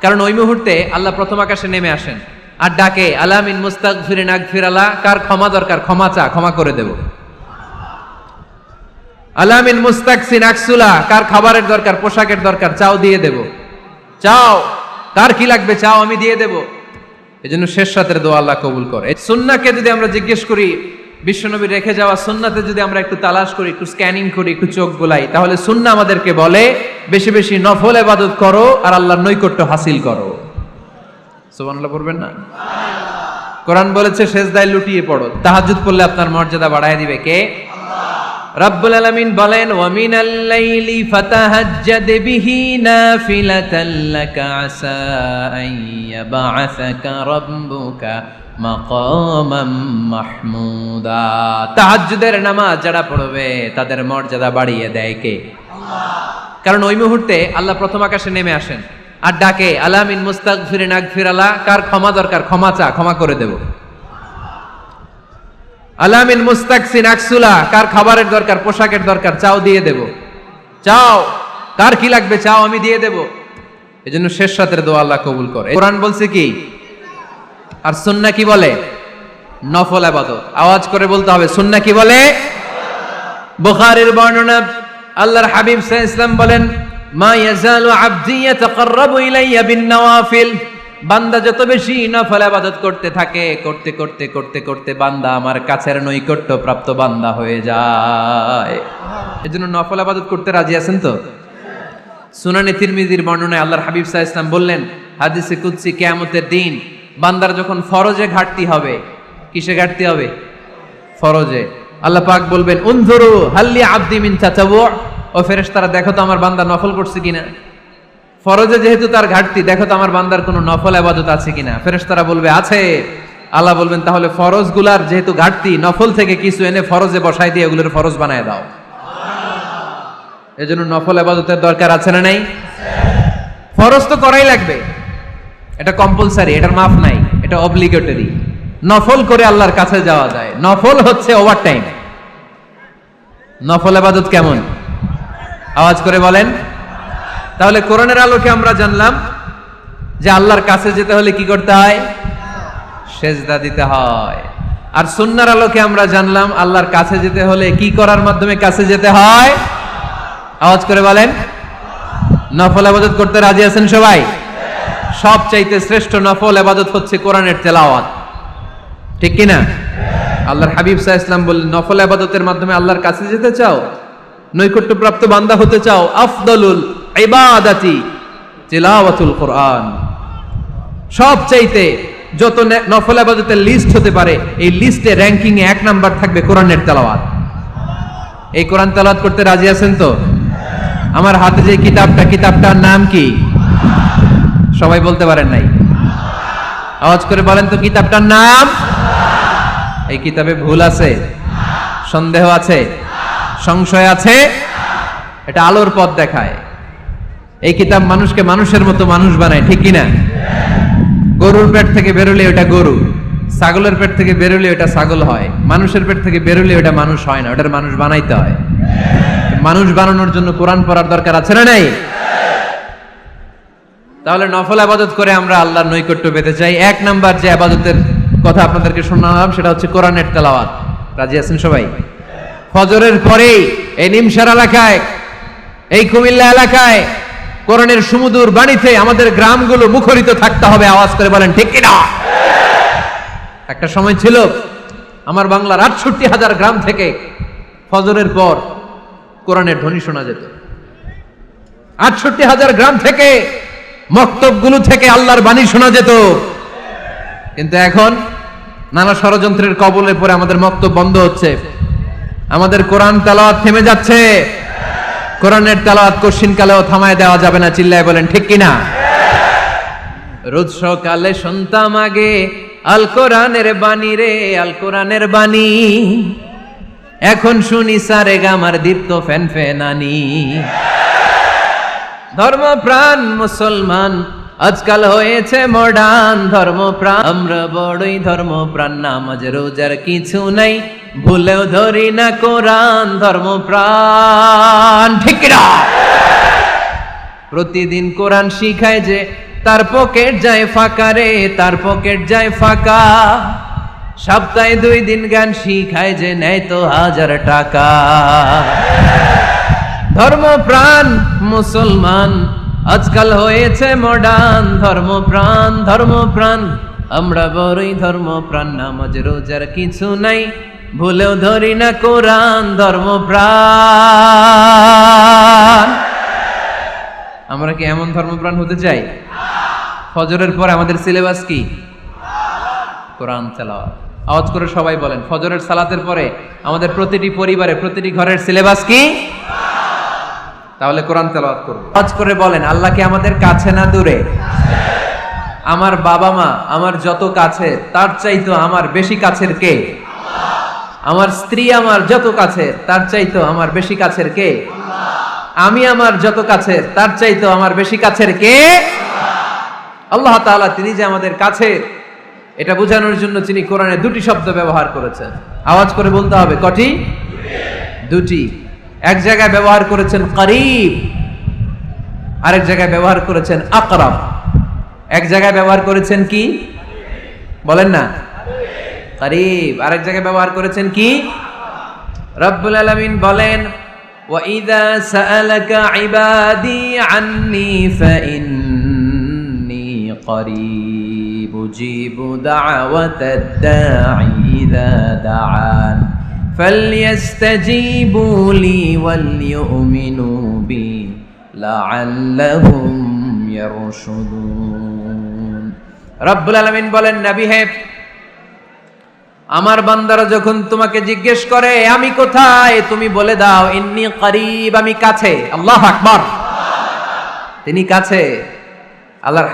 কারণ ওই মুহূর্তে আল্লাহ প্রথম আকাশে নেমে আসেন আর ডাকে আলা মিন মুস্তাগফিরিন আগফিরালা, কার ক্ষমা দরকার ক্ষমা চা, ক্ষমা করে দেব। আলা মিন মুস্তাকসিন আকসুলা, কার খাবারের দরকার পোশাকের দরকার চাও দিয়ে দেব। চাও, কার কি লাগবে চাও আমি দিয়ে দেব। এজন্য শেষ রাতের দোয়া আল্লাহ কবুল করে। সুন্নাহকে যদি আমরা জিজ্ঞেস করি, বিশ্বনবী রেখে যাওয়া সুন্নাতে যদি আমরা একটু তালাশ করি, একটু স্ক্যানিং করি, একটু চোখ গোলাই, তাহলে সুন্নাহ আমাদেরকে বলে বেশি বেশি নফল ইবাদত করো আর আল্লাহর নৈকট্য হাসিল করো। সুবহানাল্লাহ পড়বেন না? কোরআন বলেছে সেজদায় লুটিয়ে পড়ো। তাহাজ্জুদ পড়লে আপনার মর্যাদা বাড়ায় দিবে কে? রাব্বুল আলামিন বলেন ওয়া মিনাল লাইলি ফাতাহাজ্জাদ বিহি নাফিলাতাল লাকা আসা আন ইয়াবআসাকা রাব্বুকা মাকামাম মাহমুদা। তাহাজ্জুদের নামাজ যারা পড়বে তাদের মর্যাদা বাড়িয়ে দেয় কে? আল্লাহ। কারণ ওই মুহূর্তে আল্লাহ প্রথম আকাশে নেমে আসেন আর ডাকে আলা মিন মুস্তাগফিরিন আগফিরালা, কার ক্ষমা দরকার ক্ষমা চা, ক্ষমা করে দেব। আলা মিন মুস্তাকসিন আকসুলা, কার খাবারের দরকার পোশাকের দরকার চাও দিয়ে দেব। চাও, কার কি লাগবে চাও আমি দিয়ে দেব। এজন্য শেষ রাতের দোয়া আল্লাহ কবুল করে। কোরআন বলছে কি আর সুন্নাহ কি বলে? নফল ইবাদত। আওয়াজ করে বলতে হবে সুন্নাহ কি বলে? বুখারীর বর্ণনা, আল্লাহর হাবিব সাল্লাল্লাহু আলাইহি ওয়াসাল্লাম বলেন মা ইয়াজালু আবদি ইয়াতাকাররাবু ইলাইয়া বিন নওয়াফিল, বান্দা যত বেশি নফল ইবাদত করতে থাকে করতে করতে করতে করতে বান্দা আমার কাছের নৈকট্য প্রাপ্ত বান্দা হয়ে যায়। এজন্য নফল ইবাদত করতে রাজি আছেন তো? সুনানে তিরমিজির বর্ণনায় আল্লাহর হাবিব সাল্লাল্লাহু আলাইহি ওয়াসাল্লাম বললেন হাদিসে কুদসি কিয়ামতের দিন বান্দার যখন ফরজে ঘাটতি হবে, কিসে ঘাটতি হবে? ফরজে। আল্লাহ পাক বলবেন উনজুরু হাল্লি আবদি মিন তাতাওয়ু, ও ফেরেশতারা দেখো তো আমার বান্দা নফল করছে কিনা। ফরজে যেহেতু তার ঘাটতি, দেখো তো আমার বান্দার কোনো নফল ইবাদত আছে কিনা। ফেরেশতারা বলবে আছে। আল্লাহ বলবেন তাহলে ফরজগুলার যেহেতু ঘাটতি, নফল থেকে কিছু এনে ফরজে বসাই দিয়ে এগুলোর ফরজ বানায় দাও। এজন্য নফল ইবাদতের দরকার আছে না নাই? ফরজ তো করাই লাগবে, এটা কম্পালসারি, এটার মাফ নাই, এটা অব্লিগেটরি। নফল করে আল্লাহর কাছে যাওয়া যায়। নফল হচ্ছে ওভার টাইম। নফল ইবাদত কেমন? আওয়াজ করে বলেন। তাহলে কোরআনের আলোকে আমরা জানলাম যে আল্লাহর কাছে যেতে হলে কি করতে হয়? সেজদা দিতে হয়। আর সুন্নাহর আলোকে আমরা জানলাম আল্লাহর কাছে যেতে হলে কি করার মাধ্যমে কাছে যেতে হয়? আওয়াজ করে বলেন। নফল ইবাদত করতে রাজি আছেন সবাই? সবচাইতে শ্রেষ্ঠ নফল ইবাদত হচ্ছে কোরআনের তেলাওয়াত, ঠিক কি না? আল্লাহর হাবিব সাল্লাল্লাহু আলাইহি ওয়াসাল্লাম বললেন নফল ইবাদতের মাধ্যমে আল্লাহর কাছে যেতে চাও, নৈকট্যপ্রাপ্ত বান্দা হতে চাও, আফদালুল ইবাদাতি তিলাওয়াতুল কোরআন। সবচাইতে যত নফল ইবাদতের লিস্ট হতে পারে এই লিস্টে র‍্যাঙ্কিং এ 1 নাম্বার থাকবে কোরআনের তেলাওয়াত। এই কোরআন তেলাওয়াত করতে রাজি আছেন তো? আমার হাতে যে কিতাবটার নাম কি? সবাই বলতে পারেন নাই? আওয়াজ করে বলেন তো কিতাবটার নাম। এই কিতাবে ভুল আছে? সন্দেহ আছে? সংশয় আছে? এটা আলোর পথ দেখায়। এই কিতাব মানুষকে মানুষের মতো মানুষ বানায়, ঠিক কিনা? গরুর পেট থেকে বেরোলে ওটা গরু, ছাগলের পেট থেকে বেরোলে ওটা ছাগল হয়, মানুষের পেট থেকে বেরোলে ওটা মানুষ হয় না, ওটার মানুষ বানাইতে হয়। মানুষ বানানোর জন্য কোরআন পড়ার দরকার আছে না নাই? তাহলে নফল ইবাদত করে আমরা আল্লাহর নৈকট্য পেতে চাই। 1 নাম্বার যে ইবাদতের কথা আপনাদেরকে শোনালাম সেটা হচ্ছে কোরআনের তেলাওয়াত। রাজি আছেন সবাই? ফজরের পরেই এই নিমসার এলাকায়, এই কুমিল্লা এলাকায় কোরআনের সুমধুর বাণীতে আমাদের গ্রামগুলো মুখরিত থাকতে হবে। আওয়াজ করে বলেন ঠিক কিনা? একটা সময় ছিল আমার বাংলার ৬৮,০০০ গ্রাম থেকে ফজরের পর কোরআনের ধ্বনি শোনা যেত। ৬৮,০০০ গ্রাম থেকে মক্তবগুলো থেকে আল্লাহর বাণী শোনা যেত। কিন্তু এখন নানা ষড়যন্ত্রের কবলে পড়ে আমাদের মক্তব বন্ধ হচ্ছে, আমাদের কোরআন তেলাওয়াত থেমে যাচ্ছে। কোরআনের তেলাওয়াত কশিনকালেও থামায় দেওয়া যাবে না। চিল্লায় বলেন ঠিক কিনা? রোজ সকালে শুনতাম আগে আল কোরআনের বাণী রে, আল কোরআনের বাণী। এখন শুনি সারে গামার দীপ্ত ফ্যান ফেনানি। ধর্মপ্রাণ মুসলমান আজকাল হয়েছে মডার্ন ধর্মপ্রাণ। আমরা বড়ই ধর্মপ্রাণ, নামাজ রোজার কিছু নাই, ভুলেও ধরি না কোরআন। ধর্মপ্রাণ ঠিক না? প্রতিদিন কোরআন শিখায় যে তার পকেট যায় ফাঁকা রে, তার পকেট যায় ফাঁকা। সপ্তাহে 2 দিন গান শিখায় যে নেয় তো 1000 টাকা। ধর্মপ্রাণ মুসলমান আজকাল হয়েছে মডার্ন। ধর্মপ্রাণ ধর্মপ্রাণ আমরা বড়ই ধর্মপ্রাণ। নামাজ রোজার কিছু নাই, ভুলেও ধরি না কোরআন। ধর্মপ্রাণ আমরা কি এমন ধর্মপ্রাণ হতে চাই? ফজরের পর আমাদের সিলেবাস কি? কোরআন তেলাওয়াত। আওয়াজ করে সবাই বলেন, ফজরের সালাতের পরে আমাদের প্রতিটি পরিবারে প্রতিটি ঘরের সিলেবাস কি? তাহলে কোরআন তেলাওয়াত করব। আওয়াজ করে বলেন, আল্লাহ কি আমাদের কাছে না দূরে? আমার বাবা মা আমার যত কাছে, তার চাইতো আমার বেশি কাছের কে? আমার স্ত্রী আমার যত কাছের, তার চাইতো আমার বেশি কাছের কে? আমি আমার যত কাছের, তার চাইতো আমার বেশি কাছের কে? আল্লাহ তাআলা, তিনি যে আমাদের কাছের, এটা বোঝানোর জন্য তিনি কোরআনে 2টি শব্দ ব্যবহার করেছেন। আওয়াজ করে বলতে হবে, কটি? 2টি। এক জায়গায় ব্যবহার করেছেন করিব, আরেক জায়গায় ব্যবহার করেছেন আকরাব। এক জায়গায় ব্যবহার করেছেন কি? বলেন না, করিব। আরেক জায়গায় ব্যবহার করেছেন কি? রব্বুল আলামিন বলেন, وَإِذَا سَأَلَكَ عِبَادِي عَنِّي فَإِنِّي قَرِيبٌ أُجِيبُ دَعْوَةَ الدَّاعِ إِذَا دَعَانِ فَلْيَسْتَجِيبُوا لِي وَلْيُؤْمِنُوا بِي لَعَلَّهُمْ يَرْشُدُونَ। রব্বুল আলামিন বলেন, নবী হে, আমার বান্দারা যখন তোমাকে জিজ্ঞেস করে আমি কোথায়, তুমি বলে দাও ইন্নী করিব, আমি কাছে। আল্লাহু আকবার, তিনি কাছে। আল্লাহর